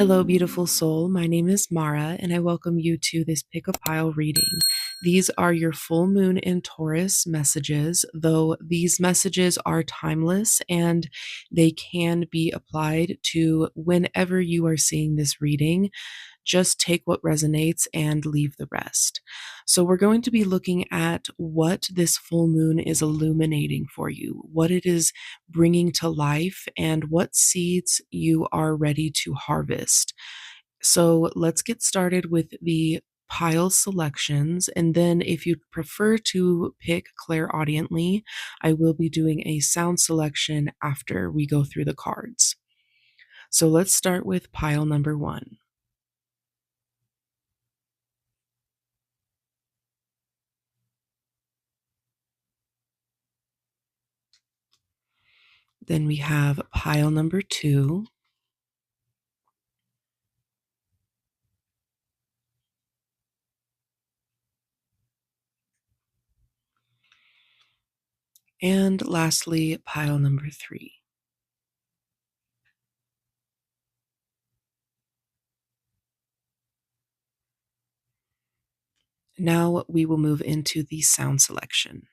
Hello, beautiful soul. My name is Mara, and I welcome you to this pick a pile reading. These are your full moon in Taurus messages, though these messages are timeless and they can be applied to whenever you are seeing this reading. Just take what resonates and leave the rest. So, we're going to be looking at what this full moon is illuminating for you, what it is bringing to life, and what seeds you are ready to harvest. So, let's get started with the pile selections. And then, if you prefer to pick clairaudiently, I will be doing a sound selection after we go through the cards. So, let's start with pile number 1. Then we have pile number 2. And lastly, pile number 3. Now we will move into the sound selection.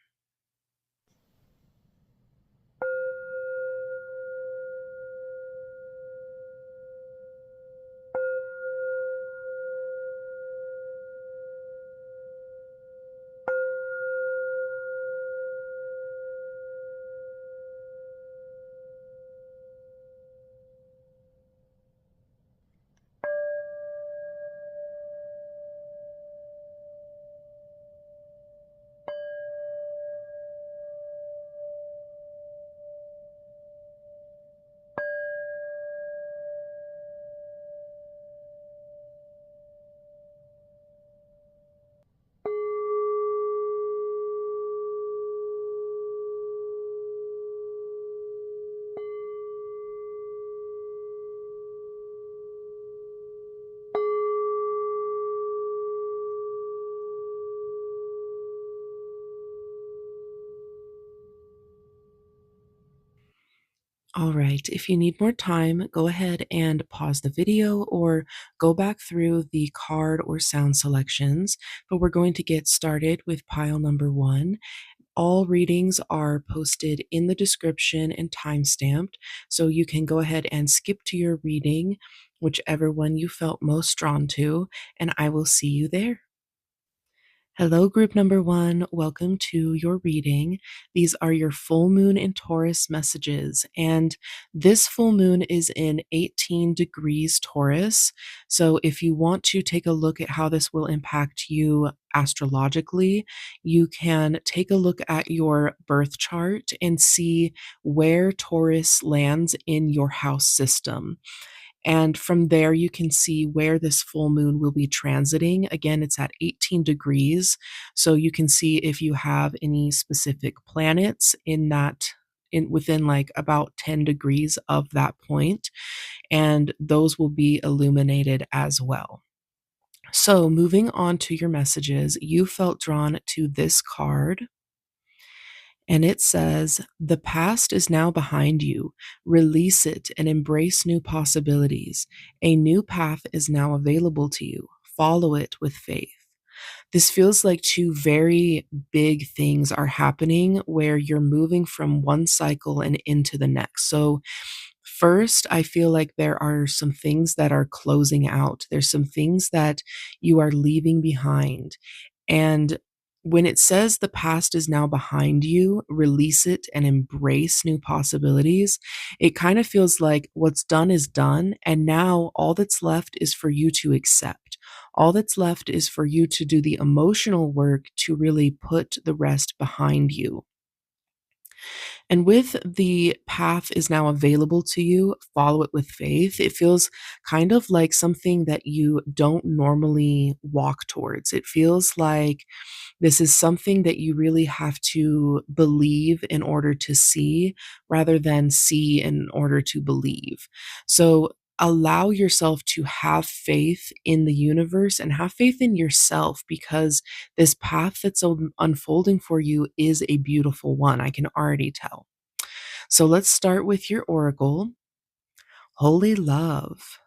All right, if you need more time, go ahead and pause the video or go back through the card or sound selections. But we're going to get started with pile number 1. All readings are posted in the description and timestamped, so you can go ahead and skip to your reading, whichever one you felt most drawn to, and I will see you there. Hello, group number 1. Welcome to your reading. These are your full moon in Taurus messages, and this full moon is in 18 degrees Taurus. So, if you want to take a look at how this will impact you astrologically, you can take a look at your birth chart and see where Taurus lands in your house system. And from there, you can see where this full moon will be transiting. Again, it's at 18 degrees. So you can see if you have any specific planets in that, in within like about 10 degrees of that point, and those will be illuminated as well. So moving on to your messages, you felt drawn to this card. And it says, "The past is now behind you. Release it and embrace new possibilities. A new path is now available to you. Follow it with faith." This feels like two very big things are happening where you're moving from one cycle and into the next. So, first, I feel like there are some things that are closing out. There's some things that you are leaving behind. And when it says the past is now behind you, release it and embrace new possibilities, it kind of feels like what's done is done. And now all that's left is for you to accept. All that's left is for you to do the emotional work to really put the rest behind you. And with the path is now available to you, follow it with faith. It feels kind of like something that you don't normally walk towards. It feels like this is something that you really have to believe in order to see rather than see in order to believe. So allow yourself to have faith in the universe and have faith in yourself because this path that's unfolding for you is a beautiful one. I can already tell. So let's start with your oracle, Holy Love.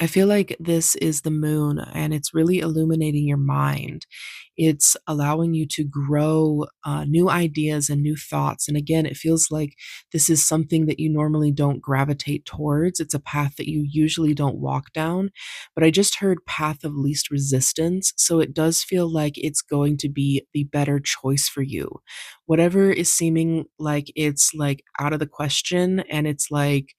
I feel like this is the moon and it's really illuminating your mind. It's allowing you to grow new ideas and new thoughts. And again, it feels like this is something that you normally don't gravitate towards. It's a path that you usually don't walk down. But I just heard path of least resistance. So it does feel like it's going to be the better choice for you. Whatever is seeming like it's like out of the question and it's like,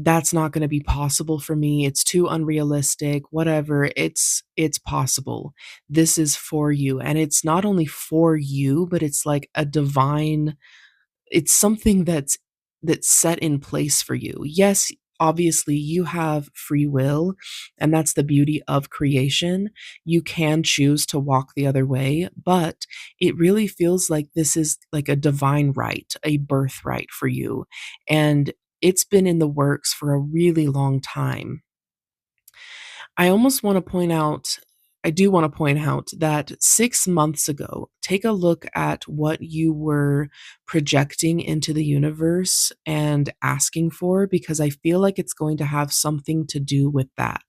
that's not gonna be possible for me, it's too unrealistic, whatever, it's possible. This is for you, and it's not only for you, but it's like a divine it's something that's set in place for you. Yes, obviously, you have free will, and that's the beauty of creation. You can choose to walk the other way, but it really feels like this is like a divine right, a birthright for you, and it's been in the works for a really long time. I almost wanna point out I do wanna point out that 6 months ago, take a look at what you were projecting into the universe and asking for, because I feel like it's going to have something to do with that.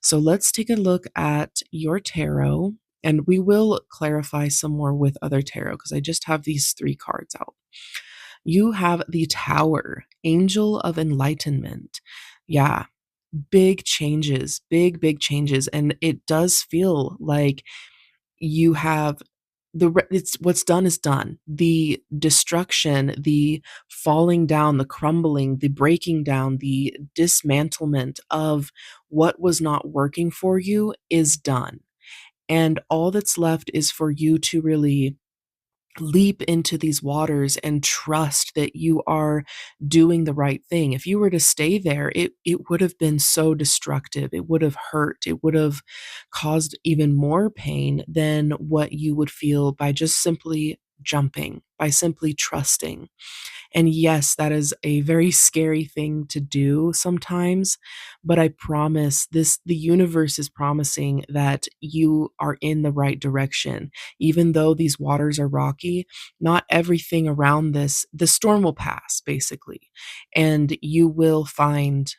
So let's take a look at your tarot, and we will clarify some more with other tarot because I just have these 3 cards out. You have the Tower, Angel of Enlightenment. Yeah, big changes, big changes, and it does feel like you have it's what's done is done. The destruction, the falling down, the crumbling, the breaking down, the dismantlement of what was not working for you is done, and all that's left is for you to really leap into these waters and trust that you are doing the right thing. If you were to stay there, it would have been so destructive. It would have hurt. It would have caused even more pain than what you would feel by just simply jumping, by simply trusting. And yes, that is a very scary thing to do sometimes, but I promise the universe is promising that you are in the right direction. Even though these waters are rocky, not everything around the storm will pass basically, and you will find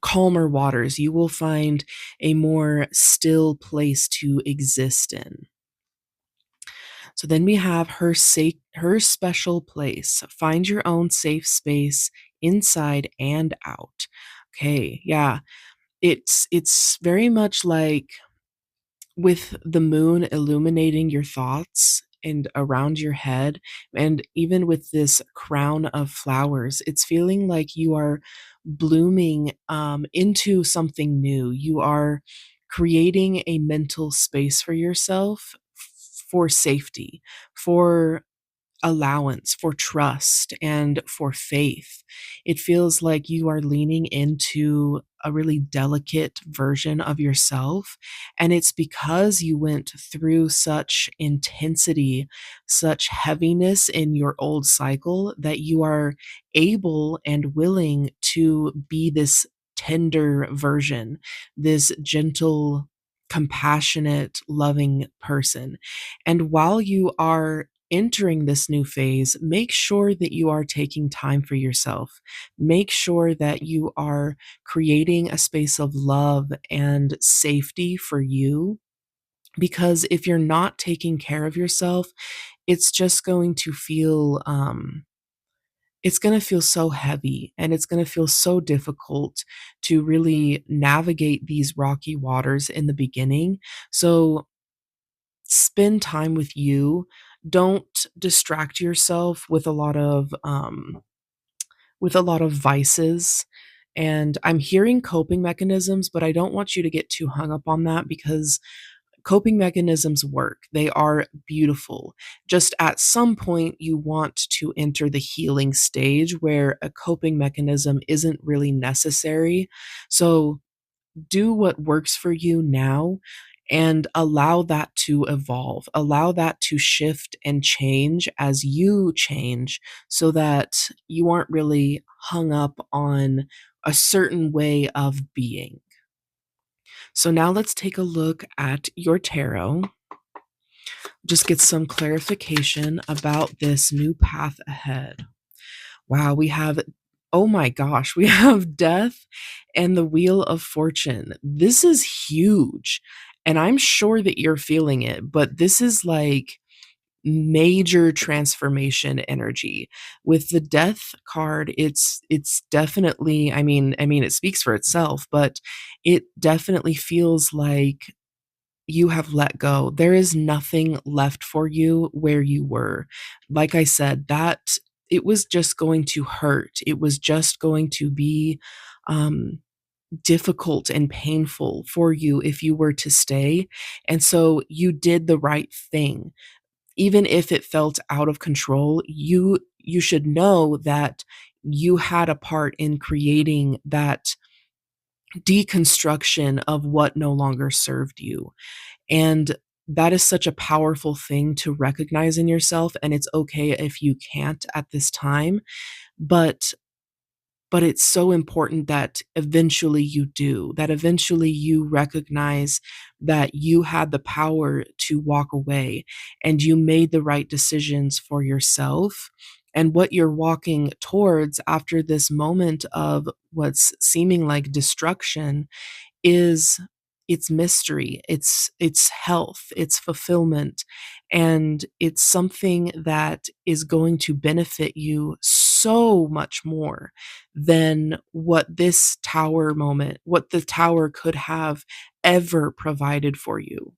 calmer waters. You will find a more still place to exist in. So then we have her special place. Find your own safe space inside and out. Okay, yeah. It's very much like with the moon illuminating your thoughts and around your head, and even with this crown of flowers, it's feeling like you are blooming into something new. You are creating a mental space for yourself, for safety, for allowance, for trust, and for faith. It feels like you are leaning into a really delicate version of yourself. And it's because you went through such intensity, such heaviness in your old cycle that you are able and willing to be this tender version, this gentle, compassionate, loving person. And while you are entering this new phase, make sure that you are taking time for yourself. Make sure that you are creating a space of love and safety for you. Because if you're not taking care of yourself, it's just going to feel it's going to feel so heavy and it's going to feel so difficult to really navigate these rocky waters in the beginning. So spend time with you. Don't distract yourself with a lot of vices. And I'm hearing coping mechanisms, but I don't want you to get too hung up on that because coping mechanisms work. They are beautiful. Just at some point, you want to enter the healing stage where a coping mechanism isn't really necessary. So do what works for you now and allow that to evolve. Allow that to shift and change as you change so that you aren't really hung up on a certain way of being. So now let's take a look at your tarot. Just get some clarification about this new path ahead. Wow, we have Oh my gosh, we have Death and the Wheel of Fortune. This is huge, and I'm sure that you're feeling it, but this is like major transformation energy. With the Death card, it's definitely, I mean it speaks for itself, but it definitely feels like you have let go. There is nothing left for you where you were. Like I said, that it was just going to hurt. It was just going to be um difficult and painful for you if you were to stay. And so you did the right thing. Even if it felt out of control, you should know that you had a part in creating that deconstruction of what no longer served you. And that is such a powerful thing to recognize in yourself, and it's okay if you can't at this time, but it's so important that eventually you do, that eventually you recognize that you had the power to walk away and you made the right decisions for yourself. And what you're walking towards after this moment of what's seeming like destruction is, it's mystery, it's health, it's fulfillment, and it's something that is going to benefit you so much more than what the tower could have ever provided for you.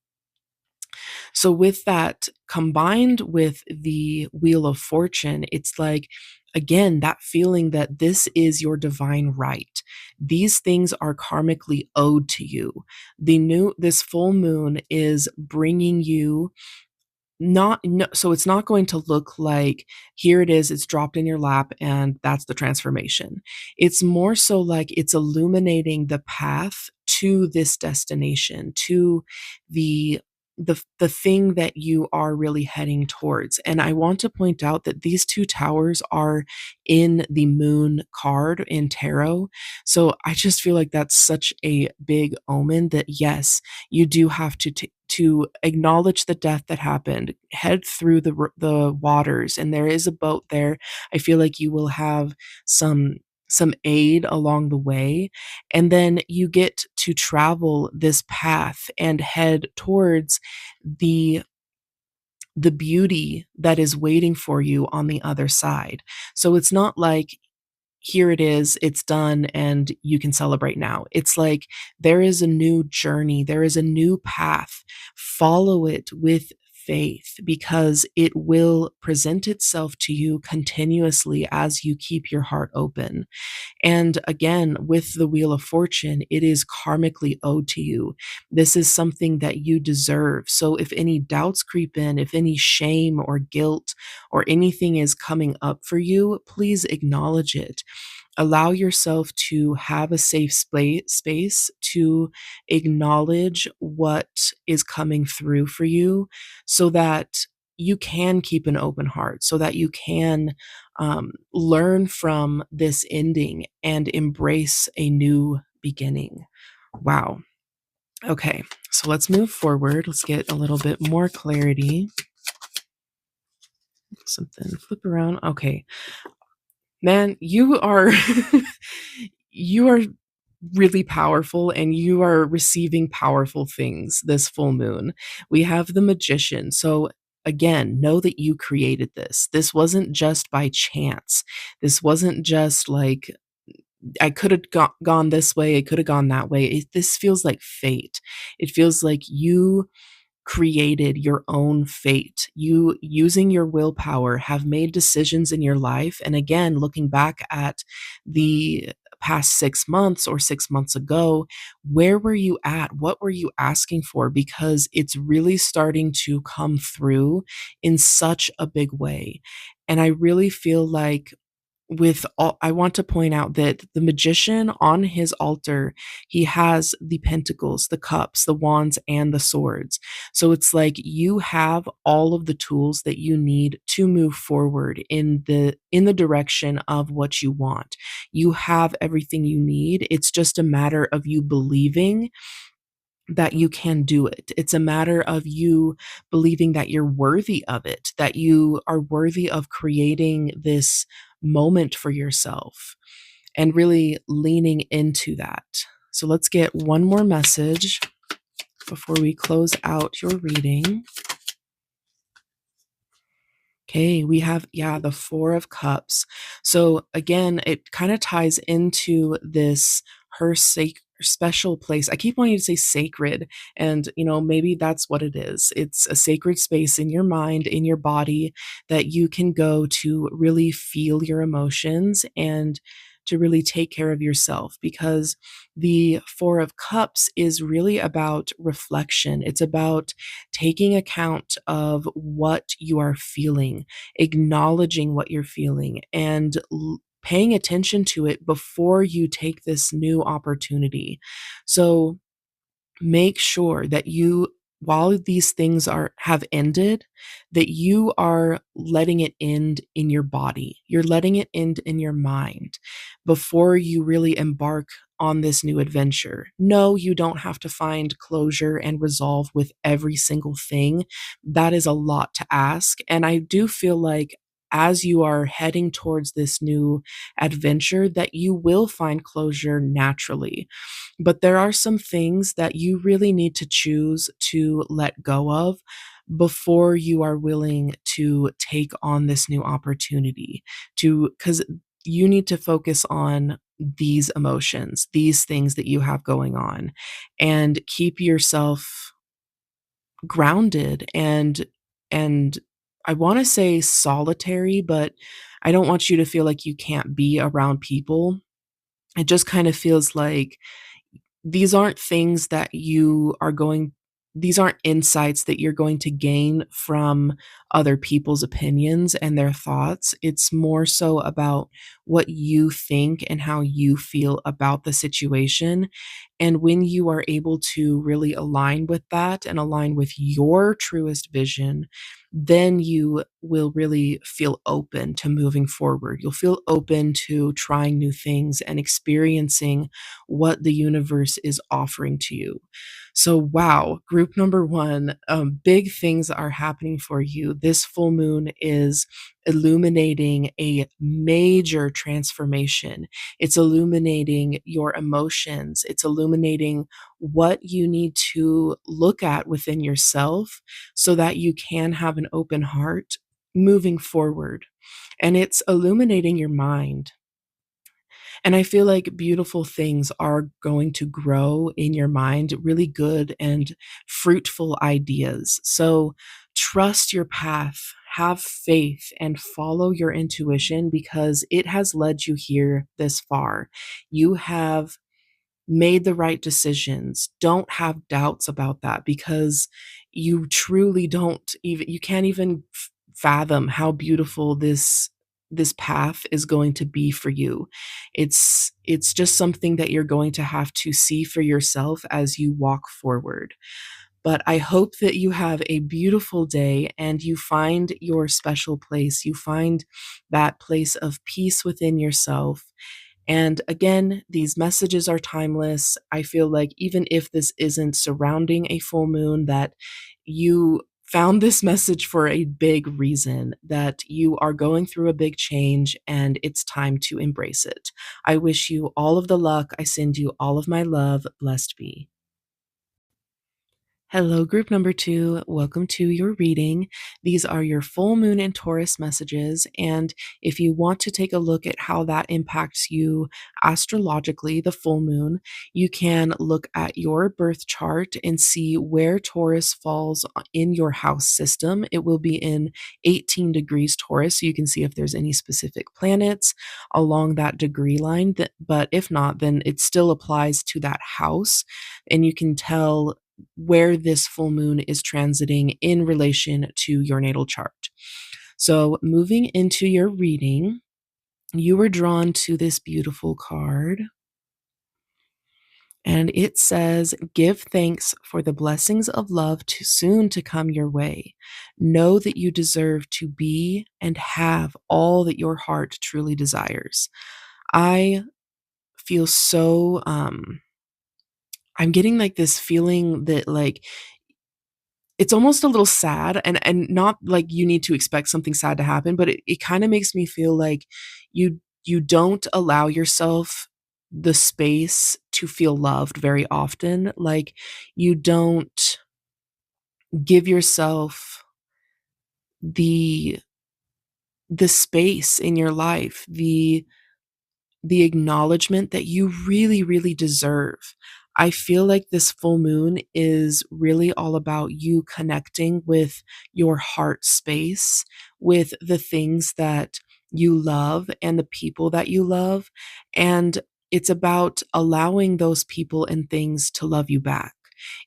So with that combined with the Wheel of Fortune, it's like, again, that feeling that this is your divine right. These things are karmically owed to you. This full moon is bringing you not no so it's not going to look like, here it is, it's dropped in your lap, and that's the transformation. It's more so like it's illuminating the path to this destination, to the the thing that you are really heading towards. And I want to point out that these 2 towers are in the moon card in tarot. So I just feel like that's such a big omen that, yes, you do have to acknowledge the death that happened, head through the waters, and there is a boat there. I feel like you will have some aid along the way, and then you get to travel this path and head towards the the beauty that is waiting for you on the other side. So it's not like, here it is, it's done, and you can celebrate now. It's like there is a new journey, there is a new path. Follow it with faith because it will present itself to you continuously as you keep your heart open. And again, with the Wheel of Fortune, it is karmically owed to you. This is something that you deserve. So if any doubts creep in, if any shame or guilt or anything is coming up for you, please acknowledge it. Allow yourself to have a safe space to acknowledge what is coming through for you so that you can keep an open heart, so that you can learn from this ending and embrace a new beginning. Wow. Okay, so let's move forward. Let's get a little bit more clarity. Something flip around. Okay, man, you are you are really powerful and you are receiving powerful things this full moon. We have the Magician. So again, know that you created this. This wasn't just by chance. This wasn't just like, I could have gone this way, I could have gone that way. This feels like fate. It feels like you created your own fate. You, using your willpower, have made decisions in your life. And again, looking back at the past 6 months or 6 months ago, where were you at? What were you asking for? Because it's really starting to come through in such a big way. And I really feel like, with all, I want to point out that the Magician, on his altar, he has the pentacles, the cups, the wands, and the swords. So it's like you have all of the tools that you need to move forward in the direction of what you want. You have everything you need. It's just a matter of you believing that you can do it. It's a matter of you believing that you're worthy of it, that you are worthy of creating this moment for yourself and really leaning into that. So let's get one more message before we close out your reading. Okay, we have, yeah, the Four of Cups. So again, it kind of ties into this her special place. I keep wanting to say sacred, and maybe that's what it is. It's a sacred space in your mind, in your body, that you can go to really feel your emotions and to really take care of yourself, because the Four of Cups is really about reflection. It's about taking account of what you are feeling, acknowledging what you're feeling, and paying attention to it before you take this new opportunity. So make sure that you, while these things have ended, that you are letting it end in your body, you're letting it end in your mind before you really embark on this new adventure. No, you don't have to find closure and resolve with every single thing. That is a lot to ask, and I do feel like as you are heading towards this new adventure that you will find closure naturally, but there are some things that you really need to choose to let go of before you are willing to take on this new opportunity, to because you need to focus on these emotions, these things that you have going on, and keep yourself grounded and I want to say solitary, but I don't want you to feel like you can't be around people. It just kind of feels like these aren't things that you are going these aren't insights that you're going to gain from other people's opinions and their thoughts. It's more so about what you think and how you feel about the situation. And when you are able to really align with that and align with your truest vision, then you will really feel open to moving forward. You'll feel open to trying new things and experiencing what the universe is offering to you. So, wow, group number one, big things are happening for you. This full moon is illuminating a major transformation. It's illuminating your emotions. It's illuminating what you need to look at within yourself so that you can have an open heart moving forward. And it's illuminating your mind. And I feel like beautiful things are going to grow in your mind, really good and fruitful ideas. So trust your path, have faith, and follow your intuition because it has led you here this far. You have made the right decisions. Don't have doubts about that because you truly don't even you can't even fathom how beautiful this path is going to be for you. It's just something that you're going to have to see for yourself as you walk forward. But I hope that you have a beautiful day and you find your special place. You find that place of peace within yourself. And again, these messages are timeless. I feel like even if this isn't surrounding a full moon, that you found this message for a big reason, that you are going through a big change and it's time to embrace it. I wish you all of the luck. I send you all of my love. Blessed be. Hello, group number two. Welcome to your reading. These are your full moon and Taurus messages. And if you want to take a look at how that impacts you astrologically, the full moon, you can look at your birth chart and see where Taurus falls in your house system. It will be in 18 degrees Taurus. So you can see if there's any specific planets along that degree line. But if not, then it still applies to that house. And you can tell where this full moon is transiting in relation to your natal chart. So, moving into your reading, you were drawn to this beautiful card. And it says, give thanks for the blessings of love too soon to come your way. Know that you deserve to be and have all that your heart truly desires. I feel so I'm getting, like, this feeling that, like, it's almost a little sad, and not like you need to expect something sad to happen, but it kinda makes me feel like you don't allow yourself the space to feel loved very often, like, you don't give yourself the the space in your life, the acknowledgement that you really, really deserve. I feel like this full moon is really all about you connecting with your heart space, with the things that you love and the people that you love. And it's about allowing those people and things to love you back.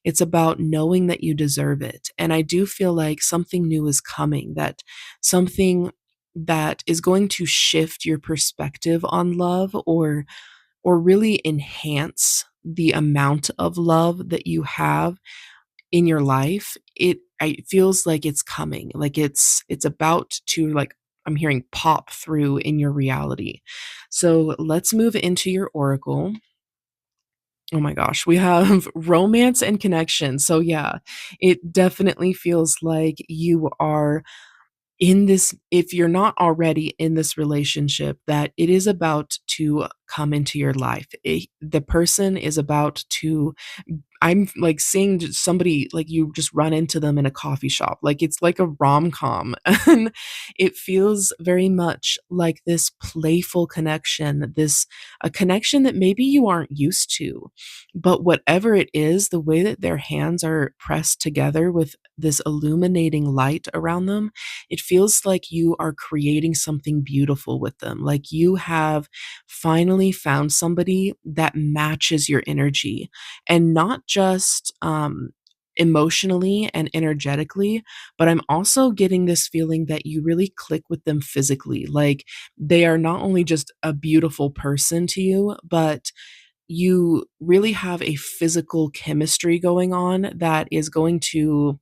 It's about knowing that you deserve it. And I do feel like something new is coming, that something that is going to shift your perspective on love or really enhance the amount of love that you have in your life. It feels like it's coming, like it's about to, like, I'm hearing pop through in your reality. So let's move into your oracle. Oh my gosh, we have romance and connection. So yeah, it definitely feels like you are in this, if you're not already in this relationship, that it is about to come into your life. The person is about to, I'm, like, seeing just somebody, like, you just run into them in a coffee shop, like, it's like a rom-com, and it feels very much like this playful connection, this a connection that maybe you aren't used to, but whatever it is, the way that their hands are pressed together with this illuminating light around them, it feels like you are creating something beautiful with them, like you have finally found somebody that matches your energy, and not just emotionally and energetically, but I'm also getting this feeling that you really click with them physically. Like they are not only just a beautiful person to you, but you really have a physical chemistry going on that is going to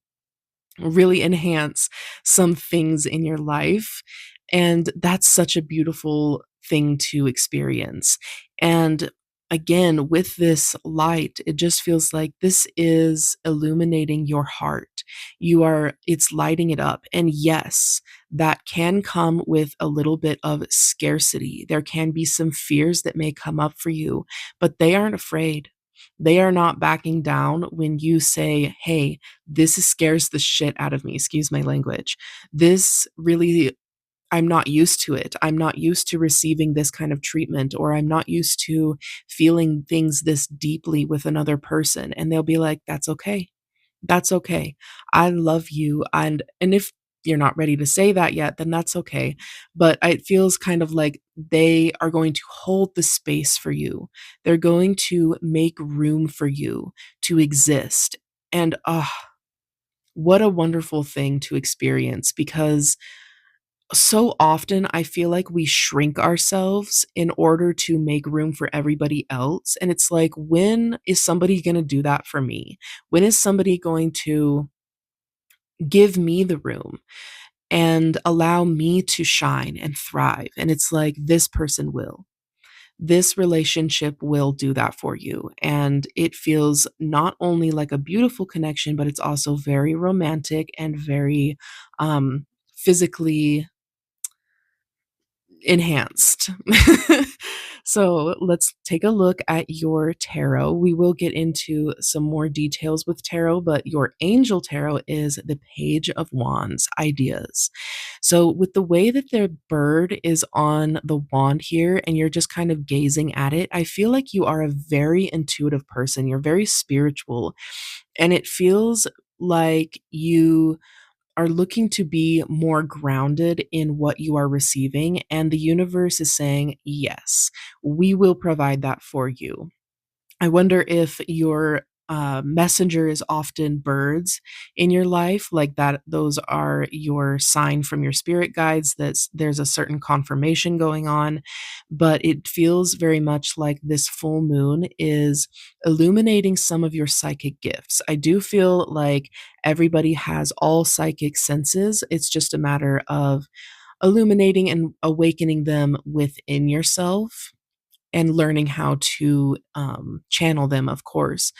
really enhance some things in your life. And that's such a beautiful thing to experience. And again, with this light, it just feels like this is illuminating your heart. It's lighting it up. And yes, that can come with a little bit of scarcity. There can be some fears that may come up for you, but they aren't afraid. They are not backing down when you say, hey, scares the shit out of me, excuse my language. This really, I'm not used to it. I'm not used to receiving this kind of treatment, or I'm not used to feeling things this deeply with another person. And they'll be like, that's okay. That's okay. I love you. And if you're not ready to say that yet, then that's okay. But it feels kind of like they are going to hold the space for you. They're going to make room for you to exist. And what a wonderful thing to experience, because so often I feel like we shrink ourselves in order to make room for everybody else. And it's like, when is somebody going to do that for me? When is somebody going to give me the room and allow me to shine and thrive? And it's like, this person will. This relationship will do that for you. And it feels not only like a beautiful connection, but it's also very romantic and very physically enhanced. So let's take a look at your tarot. We will get into some more details with tarot, but your angel tarot is the Page of Wands, ideas. So, with the way that the bird is on the wand here and you're just kind of gazing at it, I feel like you are a very intuitive person. You're very spiritual, and it feels like you are looking to be more grounded in what you are receiving, and the universe is saying, yes, we will provide that for you. I wonder if your messenger is often birds in your life, like that. Those are your sign from your spirit guides. There's a certain confirmation going on, but it feels very much like this full moon is illuminating some of your psychic gifts. I do feel like everybody has all psychic senses. It's just a matter of illuminating and awakening them within yourself. and learning how to channel them, of course.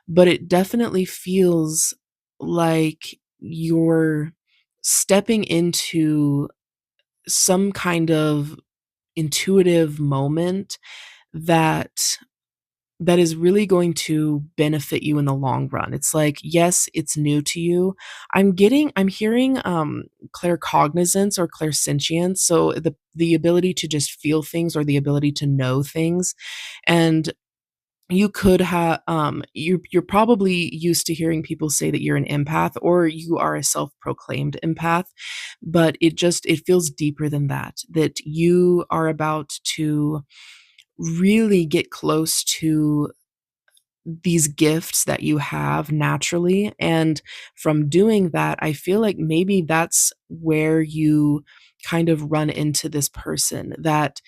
But it definitely feels like you're stepping into some kind of intuitive moment that is really going to benefit you in the long run. It's like, yes, it's new to you. I'm hearing claircognizance or clairsentience, so the ability to just feel things or the ability to know things. And you could have you're probably used to hearing people say that you're an empath or you are a self-proclaimed empath, but it feels deeper than that, that you are about to really get close to these gifts that you have naturally. And from doing that, I feel like maybe that's where you kind of run into this person, that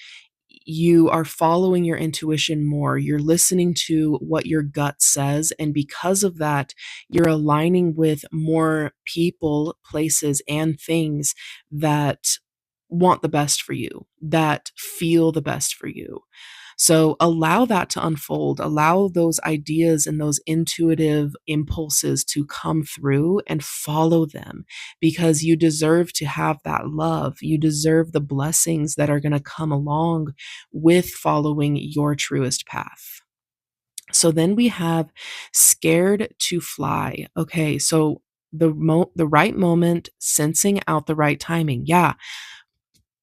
you are following your intuition more. You're listening to what your gut says. And because of that, you're aligning with more people, places, and things that want the best for you, that feel the best for you. So allow that to unfold. Allow those ideas and those intuitive impulses to come through and follow them, because you deserve to have that love. You deserve the blessings that are going to come along with following your truest path. So then we have scared to fly. Okay, so the right moment, sensing out the right timing. Yeah,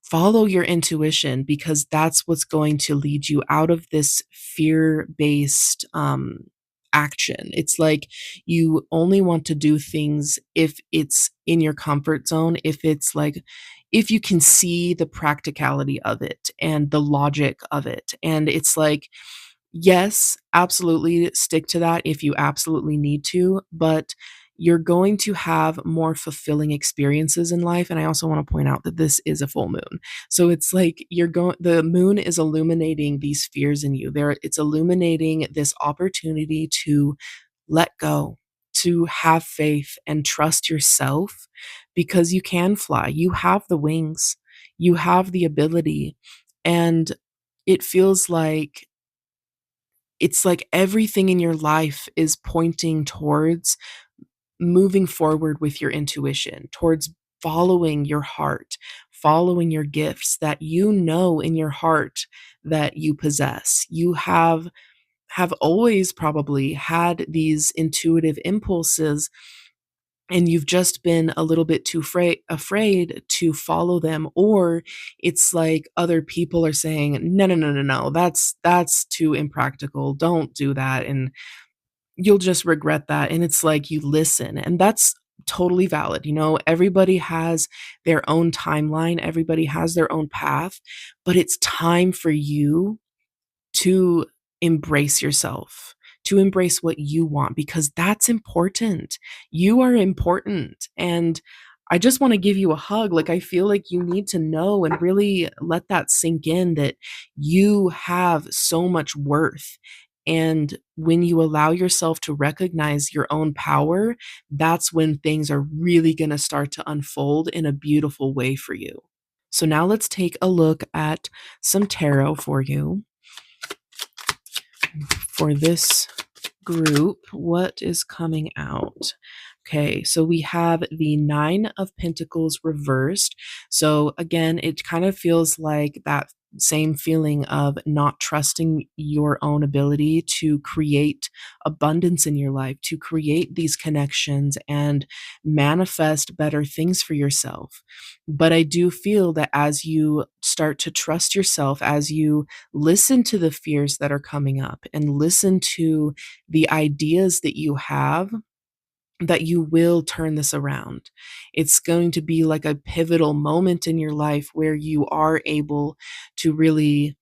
follow your intuition, because that's what's going to lead you out of this fear-based action. It's like you only want to do things if it's in your comfort zone, if it's like if you can see the practicality of it and the logic of it. And it's like, yes, absolutely stick to that if you absolutely need to, but you're going to have more fulfilling experiences in life. And I also want to point out that this is a full moon. So it's like the moon is illuminating these fears in you. It's illuminating this opportunity to let go, to have faith and trust yourself, because you can fly. You have the wings, you have the ability. And it feels like it's like everything in your life is pointing towards moving forward with your intuition, towards following your heart, following your gifts that you know in your heart that you possess. You have always probably had these intuitive impulses, and you've just been a little bit too afraid to follow them, or it's like other people are saying, no, no, no, no, no, that's too impractical, don't do that, and you'll just regret that. And it's like you listen, and that's totally valid. Everybody has their own timeline, everybody has their own path, but it's time for you to embrace yourself, to embrace what you want, because that's important. You are important. And I just want to give you a hug. Like, I feel like you need to know and really let that sink in, that you have so much worth. And when you allow yourself to recognize your own power, that's when things are really going to start to unfold in a beautiful way for you. So now let's take a look at some tarot for you. For this group, what is coming out? Okay, so we have the Nine of Pentacles reversed. So again, it kind of feels like that same feeling of not trusting your own ability to create abundance in your life, to create these connections and manifest better things for yourself. But I do feel that as you start to trust yourself, as you listen to the fears that are coming up and listen to the ideas that you have, that you will turn this around. It's going to be like a pivotal moment in your life where you are able to really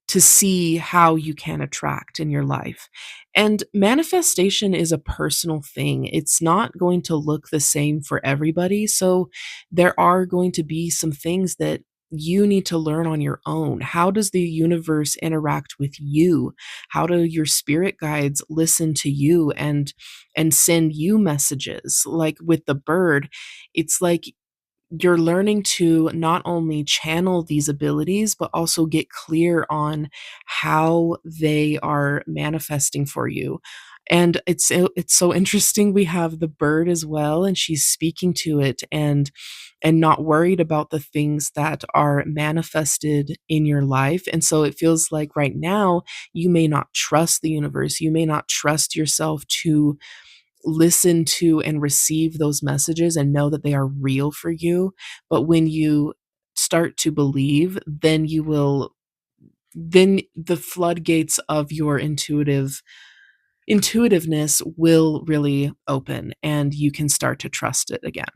to see how you can attract in your life. And manifestation is a personal thing. It's not going to look the same for everybody. So there are going to be some things that you need to learn on your own. How does the universe interact with you? How do your spirit guides listen to you and send you messages? Like with the bird, it's like you're learning to not only channel these abilities, but also get clear on how they are manifesting for you. And it's so interesting. We have the bird as well, and she's speaking to it and not worried about the things that are manifested in your life. And so it feels like right now you may not trust the universe. You may not trust yourself to listen to and receive those messages and know that they are real for you. But when you start to believe, then then the floodgates of your intuitiveness will really open and you can start to trust it again.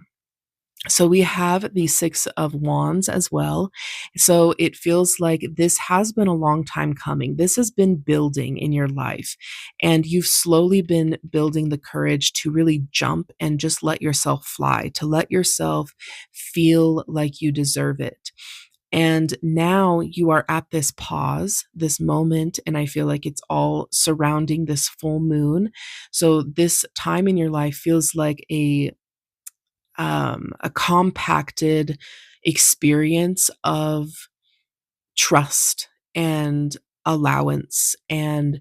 So we have the 6 of Wands as well. So it feels like this has been a long time coming. This has been building in your life, and you've slowly been building the courage to really jump and just let yourself fly, to let yourself feel like you deserve it. And now you are at this pause, this moment, and I feel like it's all surrounding this full moon. So this time in your life feels like a compacted experience of trust and allowance and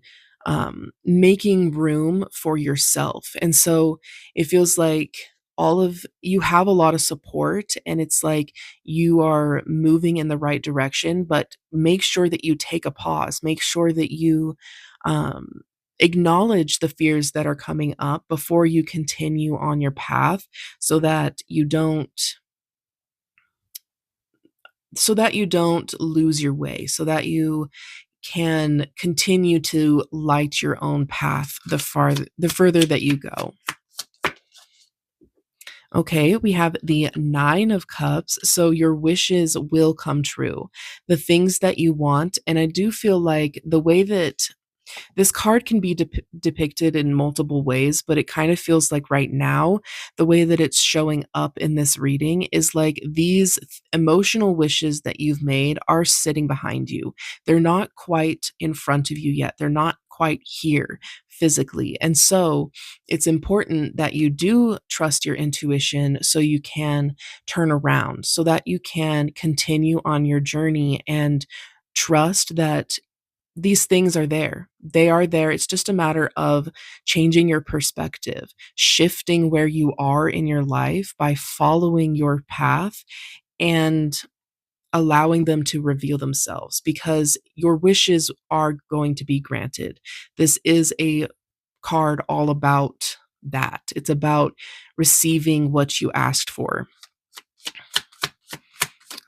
making room for yourself. And so it feels like all of you have a lot of support and it's like you are moving in the right direction, but make sure that you take a pause, make sure that you um, acknowledge the fears that are coming up before you continue on your path so that you don't lose your way, so that you can continue to light your own path the further that you go. Okay, we have the 9 of Cups, so your wishes will come true. The things that you want, and I do feel like the way that this card can be depicted in multiple ways, but it kind of feels like right now, the way that it's showing up in this reading is like these emotional wishes that you've made are sitting behind you. They're not quite in front of you yet. They're not quite here physically. And so it's important that you do trust your intuition so you can turn around, so that you can continue on your journey and trust that these things are there. They are there. It's just a matter of changing your perspective, shifting where you are in your life by following your path and allowing them to reveal themselves because your wishes are going to be granted. This is a card all about that. It's about receiving what you asked for.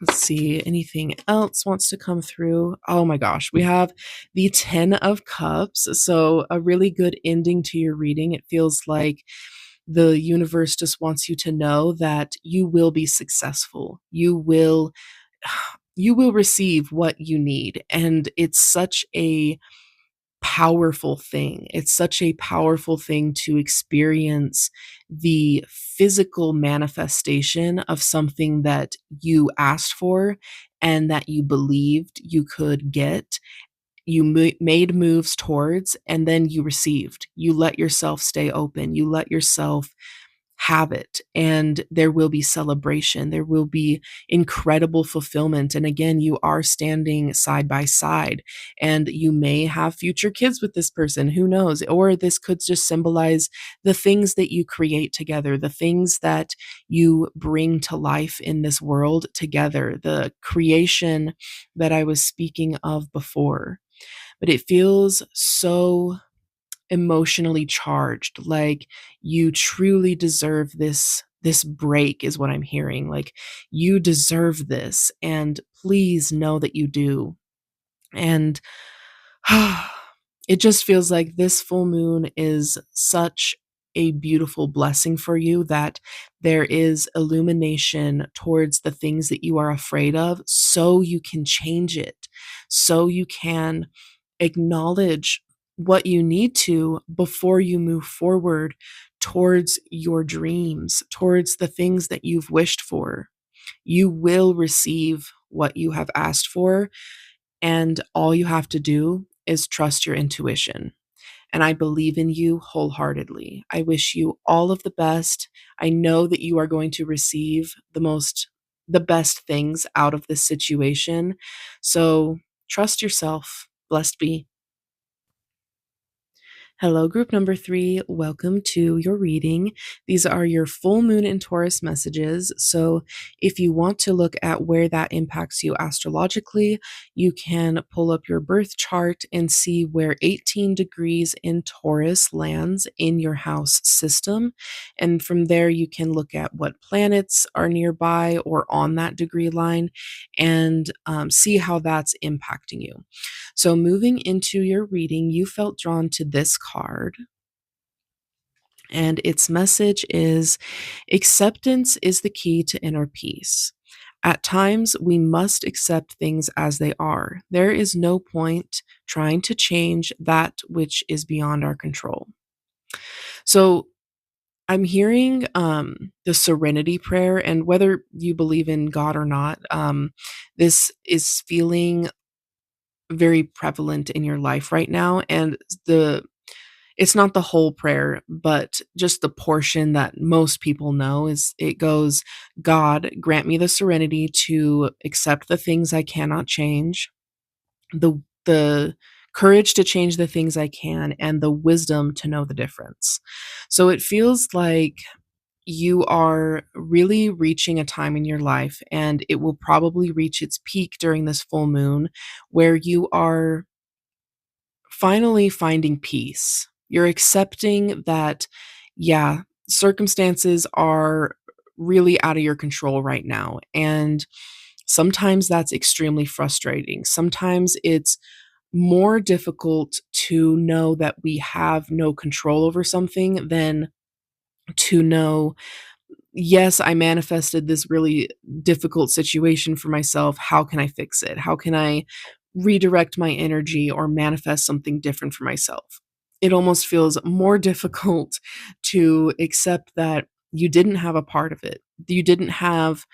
Let's see, anything else wants to come through? Oh my gosh, we have the 10 of Cups. So, a really good ending to your reading. It feels like the universe just wants you to know that you will be successful. You will receive what you need. And it's such a powerful thing. It's such a powerful thing to experience the physical manifestation of something that you asked for and that you believed you could get. You made moves towards, and then you received. You let yourself stay open. You let yourself have it, and there will be celebration. There will be incredible fulfillment. And again, you are standing side by side, and you may have future kids with this person. Who knows? Or this could just symbolize the things that you create together, the things that you bring to life in this world together, the creation that I was speaking of before. But it feels so emotionally charged, like you truly deserve this break is what I'm hearing. Like you deserve this and please know that you do. And it just feels like this full moon is such a beautiful blessing for you that there is illumination towards the things that you are afraid of so you can change it, so you can acknowledge what you need to before you move forward towards your dreams, towards the things that you've wished for. You will receive what you have asked for, and all you have to do is trust your intuition. And I believe in you wholeheartedly. I wish you all of the best. I know that you are going to receive the most the best things out of this situation. So trust yourself. Blessed be. Hello, group number three. Welcome to your reading. These are your full moon in Taurus messages. So, if you want to look at where that impacts you astrologically, you can pull up your birth chart and see where 18 degrees in Taurus lands in your house system. And from there, you can look at what planets are nearby or on that degree line and see how that's impacting you. So, moving into your reading, you felt drawn to this card, and its message is acceptance is the key to inner peace. At times, we must accept things as they are. There is no point trying to change that which is beyond our control. So, I'm hearing the serenity prayer, and whether you believe in God or not, this is feeling very prevalent in your life right now. And the it's not the whole prayer, but just the portion that most people know is it goes, God, grant me the serenity to accept the things I cannot change, the courage to change the things I can, and the wisdom to know the difference. So it feels like you are really reaching a time in your life, and it will probably reach its peak during this full moon, where you are finally finding peace. You're accepting that, yeah, circumstances are really out of your control right now. And sometimes that's extremely frustrating. Sometimes it's more difficult to know that we have no control over something than to know, yes, I manifested this really difficult situation for myself. How can I fix it? How can I redirect my energy or manifest something different for myself? It almost feels more difficult to accept that you didn't have a part of it. You didn't have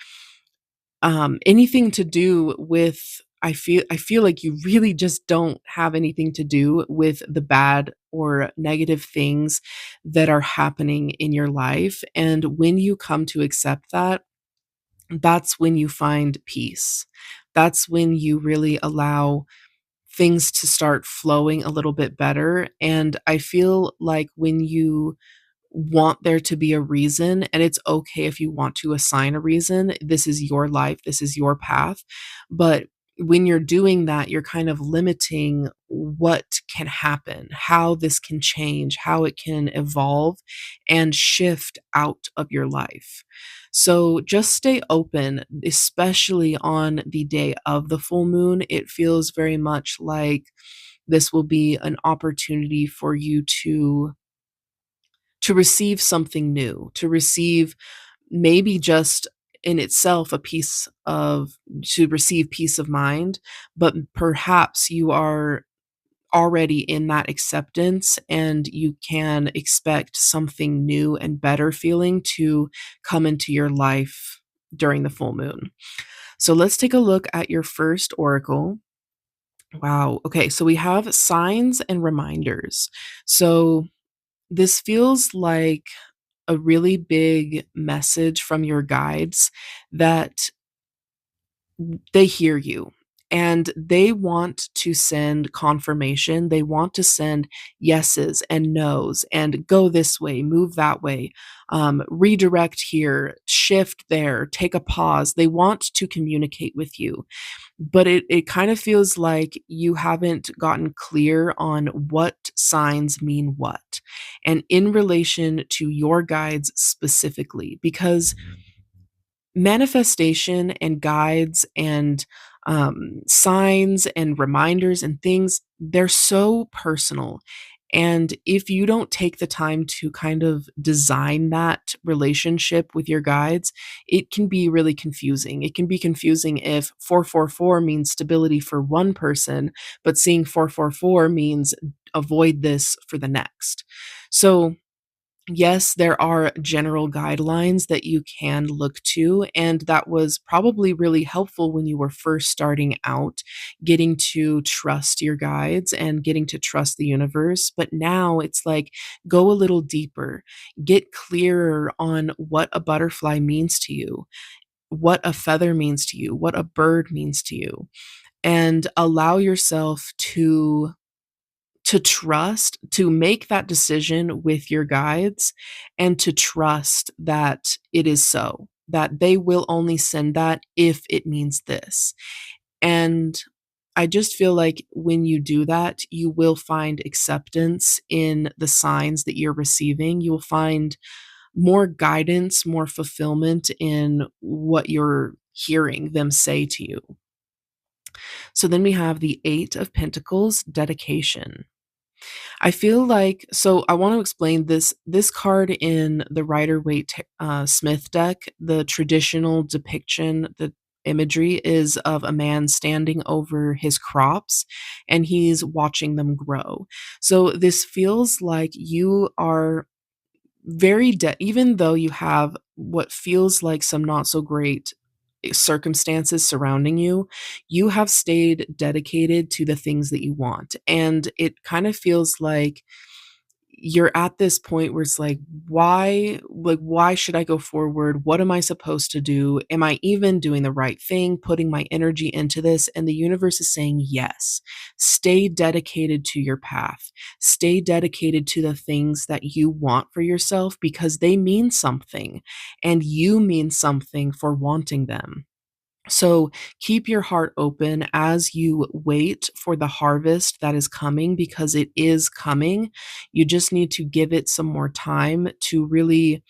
anything to do with I feel like you really just don't have anything to do with the bad or negative things that are happening in your life, and when you come to accept that, that's when you find peace. That's when you really allow things to start flowing a little bit better, and I feel like when you want there to be a reason, and it's okay if you want to assign a reason. This is your life, this is your path. But when you're doing that, you're kind of limiting what can happen, how this can change, how it can evolve and shift out of your life. So just stay open, especially on the day of the full moon. It feels very much like this will be an opportunity for you to receive something new, to receive maybe just in itself a piece of to receive peace of mind, but perhaps you are already in that acceptance and you can expect something new and better feeling to come into your life during the full moon. So let's take a look at your first oracle. Wow. Okay, so we have signs and reminders. So this feels like a really big message from your guides that they hear you and they want to send confirmation. They want to send yeses and nos and go this way, move that way, redirect here, shift there, take a pause. They want to communicate with you, but it kind of feels like you haven't gotten clear on what signs mean what, and in relation to your guides specifically, because manifestation and guides and signs and reminders and things, they're so personal. And if you don't take the time to kind of design that relationship with your guides, it can be really confusing. It can be confusing if 444 means stability for one person, but seeing 444 means avoid this for the next. So, yes, there are general guidelines that you can look to, and that was probably really helpful when you were first starting out, getting to trust your guides and getting to trust the universe. But now it's like, go a little deeper, get clearer on what a butterfly means to you. what a feather means to you, what a bird means to you, and allow yourself to trust, to make that decision with your guides, and to trust that it is so, that they will only send that if it means this. And I just feel like when you do that, you will find acceptance in the signs that you're receiving. You will find more guidance, more fulfillment in what you're hearing them say to you. So then we have the Eight of Pentacles, dedication. I feel like, so I want to explain this card in the Rider-Waite Smith deck. The traditional depiction, the imagery is of a man standing over his crops and he's watching them grow. So this feels like you are even though you have what feels like some not so great circumstances surrounding you, you have stayed dedicated to the things that you want. And it kind of feels like you're at this point where it's like, why should I go forward? What am I supposed to do? Am I even doing the right thing, putting my energy into this? And the universe is saying yes. Stay dedicated to your path. Stay dedicated to the things that you want for yourself, because they mean something and you mean something for wanting them. So keep your heart open as you wait for the harvest that is coming, because it is coming. You just need to give it some more time to really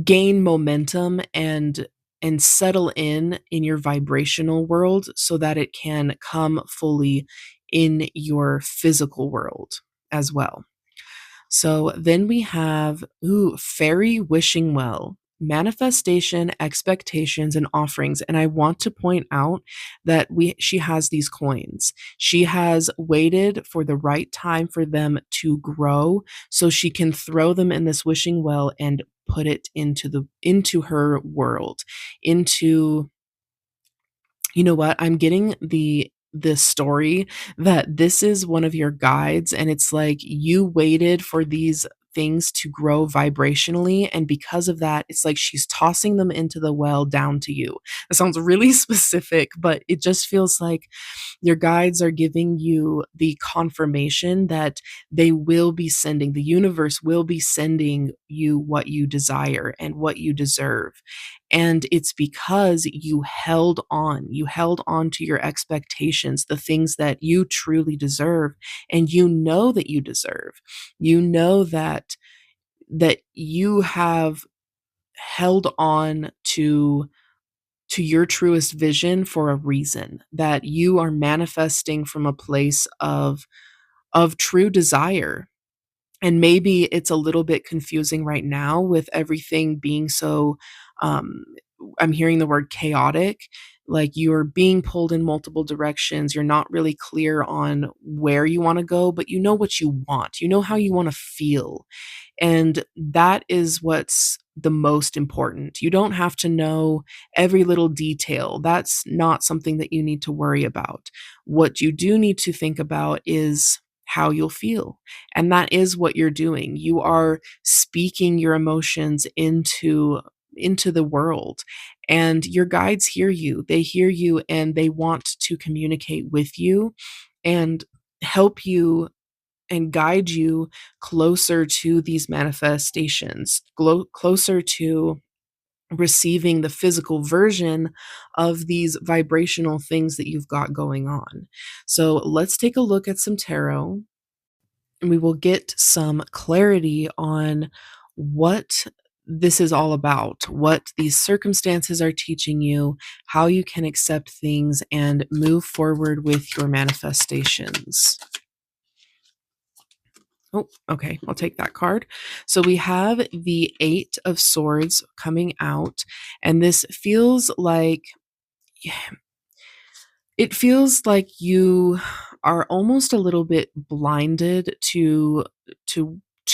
gain momentum and settle in your vibrational world so that it can come fully in your physical world as well. So then we have, fairy wishing well, manifestation, expectations, and offerings. And I want to point out that she has these coins. She has waited for the right time for them to grow so she can throw them in this wishing well and put it into her world, into, you know what? I'm getting the story that this is one of your guides, and it's like you waited for these things to grow vibrationally, and because of that, it's like she's tossing them into the well down to you. It sounds really specific, but it just feels like your guides are giving you the confirmation that the universe will be sending you what you desire and what you deserve. And it's because you held on to your expectations, the things that you truly deserve, and you know that you deserve. You know that you have held on to your truest vision for a reason, that you are manifesting from a place of true desire. And maybe it's a little bit confusing right now with everything being so, um, I'm hearing the word chaotic, like you're being pulled in multiple directions. You're not really clear on where you want to go, but you know what you want. You know how you want to feel. And that is what's the most important. You don't have to know every little detail. That's not something that you need to worry about. What you do need to think about is how you'll feel. And that is what you're doing. You are speaking your emotions into the world. And your guides hear you. They hear you and they want to communicate with you and help you and guide you closer to these manifestations, closer to receiving the physical version of these vibrational things that you've got going on. So let's take a look at some tarot, and we will get some clarity on what this is all about, what these circumstances are teaching you, how you can accept things and move forward with your manifestations. Oh, okay. I'll take that card. So we have the Eight of Swords coming out, and this feels like it feels like you are almost a little bit blinded to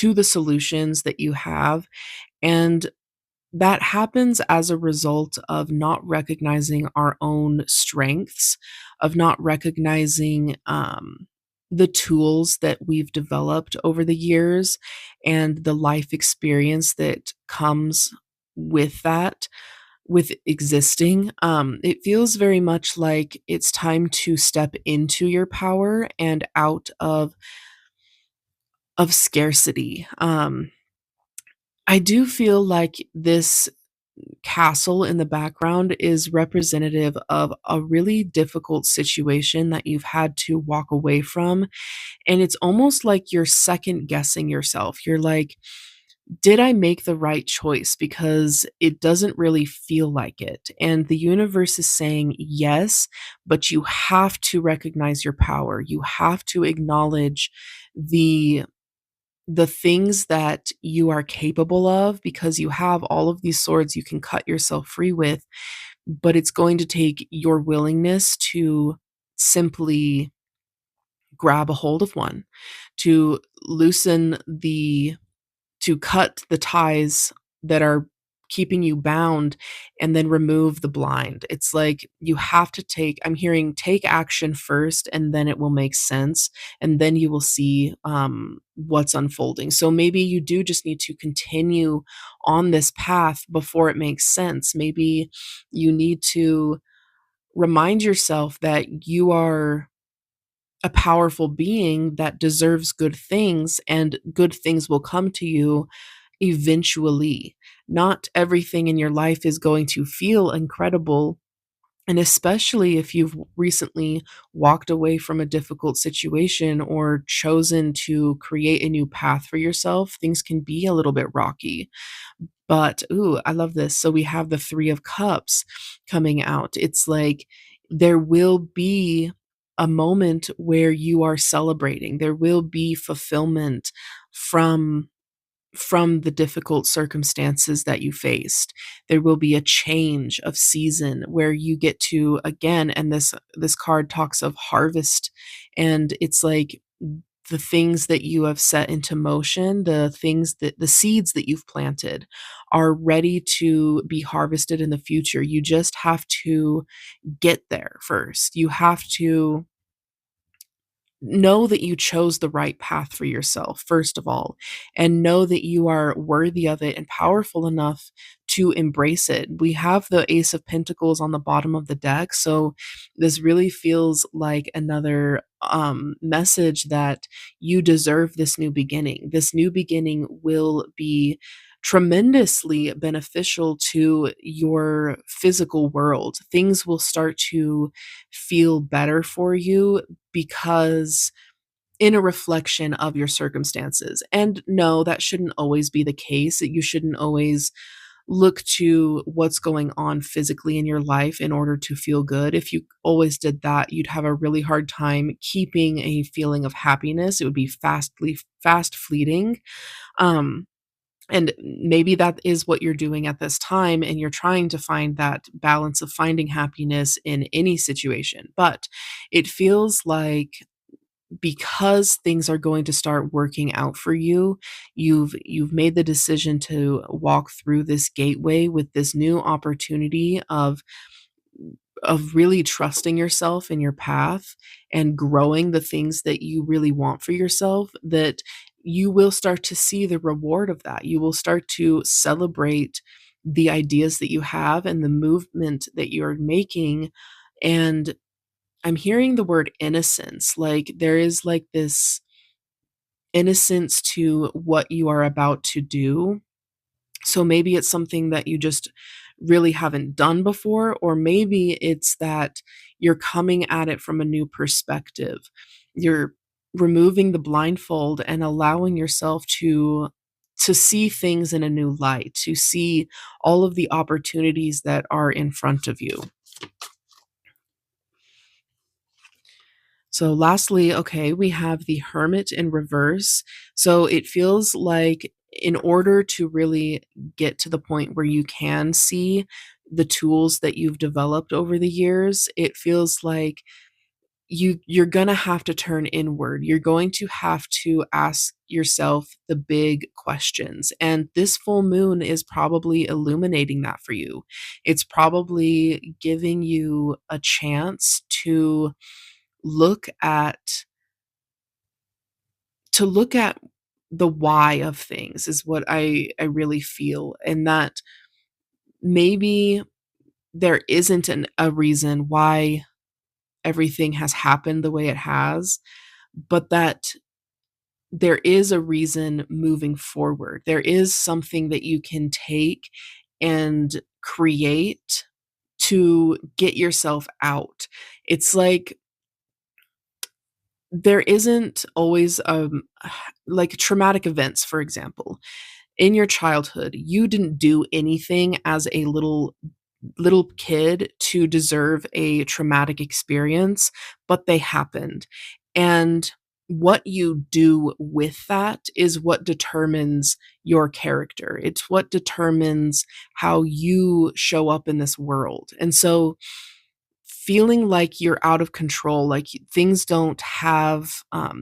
the solutions that you have, and that happens as a result of not recognizing our own strengths, of not recognizing the tools that we've developed over the years and the life experience that comes with that. with existing. It feels very much like it's time to step into your power and out of scarcity. I do feel like this castle in the background is representative of a really difficult situation that you've had to walk away from, and it's almost like you're second guessing yourself. You're like, "Did I make the right choice?" Because it doesn't really feel like it, and the universe is saying, "Yes, but you have to recognize your power. You have to acknowledge the the things that you are capable of because you have all of these swords you can cut yourself free with, but it's going to take your willingness to simply grab a hold of one, to loosen the to cut the ties that are keeping you bound and then remove the blind. It's like you have to I'm hearing take action first and then it will make sense and then you will see what's unfolding. So maybe you do just need to continue on this path before it makes sense. Maybe you need to remind yourself that you are a powerful being that deserves good things and good things will come to you eventually. Not everything in your life is going to feel incredible. And especially if you've recently walked away from a difficult situation or chosen to create a new path for yourself, things can be a little bit rocky. But, ooh, I love this. So we have the 3 of Cups coming out. It's like there will be a moment where you are celebrating. There will be fulfillment from the difficult circumstances that you faced. There will be a change of season where you get to again, and this card talks of harvest, and it's like the things that you have set into motion, the seeds that you've planted are ready to be harvested in the future. You just have to get there first. You have to know that you chose the right path for yourself, first of all, and know that you are worthy of it and powerful enough to embrace it. We have the Ace of Pentacles on the bottom of the deck, so this really feels like another message that you deserve this new beginning. This new beginning will be tremendously beneficial to your physical world. Things will start to feel better for you because in a reflection of your circumstances. And no, that shouldn't always be the case. You shouldn't always look to what's going on physically in your life in order to feel good. If you always did that, you'd have a really hard time keeping a feeling of happiness. It would be fast fleeting. Um, and maybe that is what you're doing at this time, and you're trying to find that balance of finding happiness in any situation. But it feels like because things are going to start working out for you, you've made the decision to walk through this gateway with this new opportunity of really trusting yourself in your path and growing the things that you really want for yourself, that you will start to see the reward of that. You will start to celebrate the ideas that you have and the movement that you're making. And I'm hearing the word innocence. Like there is like this innocence to what you are about to do. So maybe it's something that you just really haven't done before, or maybe it's that you're coming at it from a new perspective. You're removing the blindfold and allowing yourself to see things in a new light, to see all of the opportunities that are in front of you. So lastly, okay, we have the Hermit in reverse. So it feels like in order to really get to the point where you can see the tools that you've developed over the years, it feels like you're going to have to turn inward. You're going to have to ask yourself the big questions. And this full moon is probably illuminating that for you. It's probably giving you a chance look at look at the why of things is what I really feel, and that maybe there isn't a reason why everything has happened the way it has, but that there is a reason moving forward. There is something that you can take and create to get yourself out. It's like there isn't always, like traumatic events, for example. In your childhood, you didn't do anything as a little kid to deserve a traumatic experience, but they happened. And what you do with that is what determines your character. It's what determines how you show up in this world. And so feeling like you're out of control, like things don't have,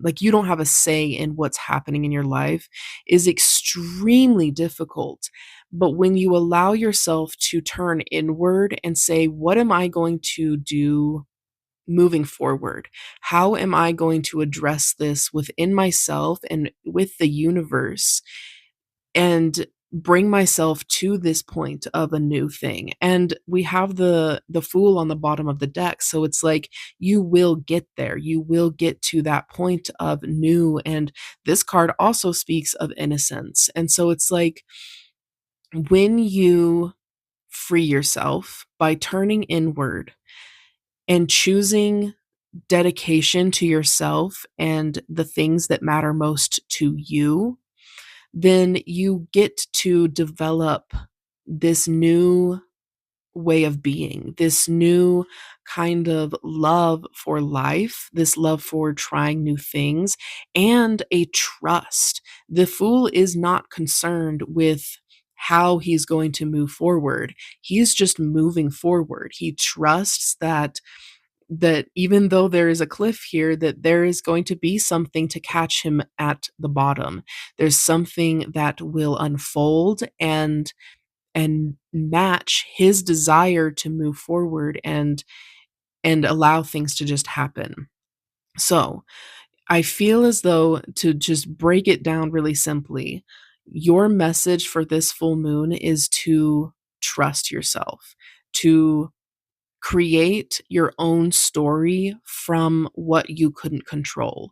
like you don't have a say in what's happening in your life is extremely difficult. But when you allow yourself to turn inward and say, what am I going to do moving forward? How am I going to address this within myself and with the universe? And bring myself to this point of a new thing. And we have the fool on the bottom of the deck, so it's like you will get there. You will get to that point of new, and this card also speaks of innocence. And so it's like when you free yourself by turning inward and choosing dedication to yourself and the things that matter most to you, then you get to develop this new way of being, this new kind of love for life, this love for trying new things, and a trust. The fool is not concerned with how he's going to move forward. He's just moving forward. He trusts that even though there is a cliff here, that there is going to be something to catch him at the bottom. There's something that will unfold and match his desire to move forward and allow things to just happen. So, I feel as though, to just break it down really simply, your message for this full moon is to trust yourself, to create your own story from what you couldn't control.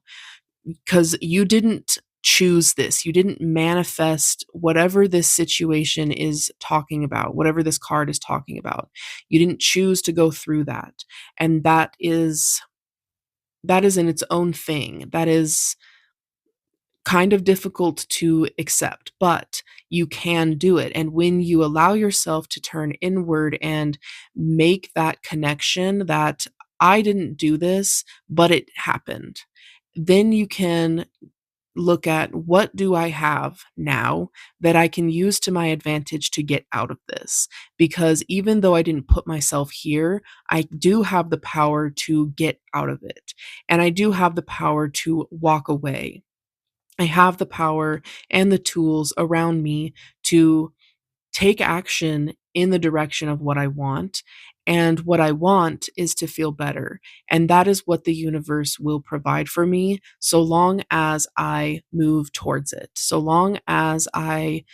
Because you didn't choose this. You didn't manifest whatever this situation is talking about, whatever this card is talking about. You didn't choose to go through that. And that is in its own thing. That is kind of difficult to accept, but you can do it. And when you allow yourself to turn inward and make that connection that I didn't do this, but it happened, then you can look at what do I have now that I can use to my advantage to get out of this? Because even though I didn't put myself here, I do have the power to get out of it. And I do have the power to walk away. I have the power and the tools around me to take action in the direction of what I want. And what I want is to feel better. And that is what the universe will provide for me so long as I move towards it, so long as I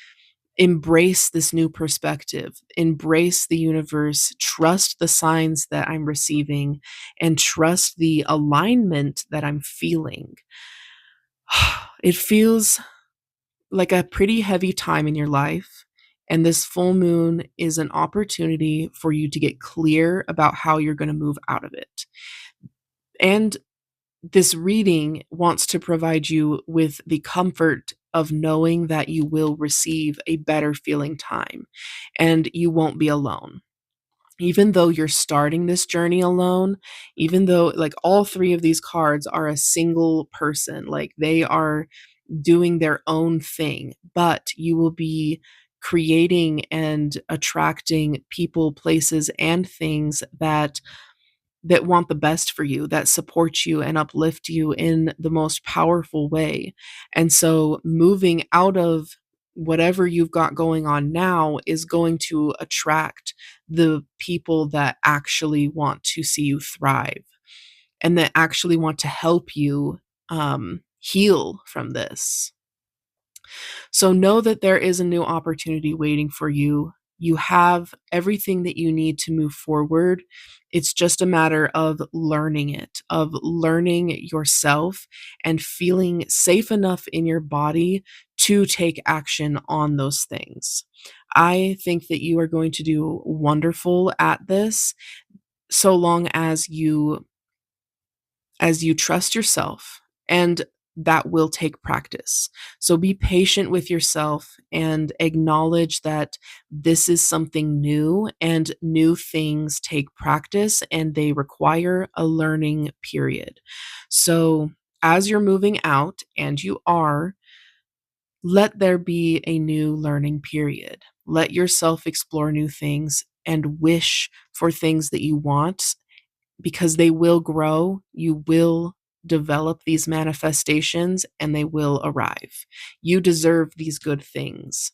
embrace this new perspective, embrace the universe, trust the signs that I'm receiving, and trust the alignment that I'm feeling. It feels like a pretty heavy time in your life. And this full moon is an opportunity for you to get clear about how you're going to move out of it. And this reading wants to provide you with the comfort of knowing that you will receive a better feeling time and you won't be alone. Even though you're starting this journey alone, even though like all three of these cards are a single person, like they are doing their own thing, but you will be creating and attracting people, places, and things that want the best for you, that support you and uplift you in the most powerful way. And so moving out of whatever you've got going on now is going to attract the people that actually want to see you thrive and that actually want to help you heal from this. So know that there is a new opportunity waiting for you. You have everything that you need to move forward. It's just a matter of learning it, of learning yourself and feeling safe enough in your body to take action on those things. I think that you are going to do wonderful at this so long as you trust yourself, and that will take practice. So be patient with yourself and acknowledge that this is something new, and new things take practice and they require a learning period. So as you're moving out, and you are, let there be a new learning period. Let yourself explore new things and wish for things that you want, because they will grow. You will develop these manifestations and they will arrive. You deserve these good things.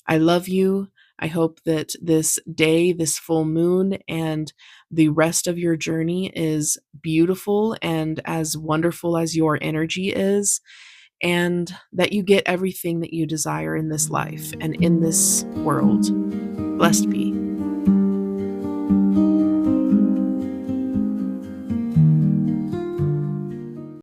I love you. I hope that this day, this full moon, and the rest of your journey is beautiful and as wonderful as your energy is, and that you get everything that you desire in this life and in this world. Blessed be.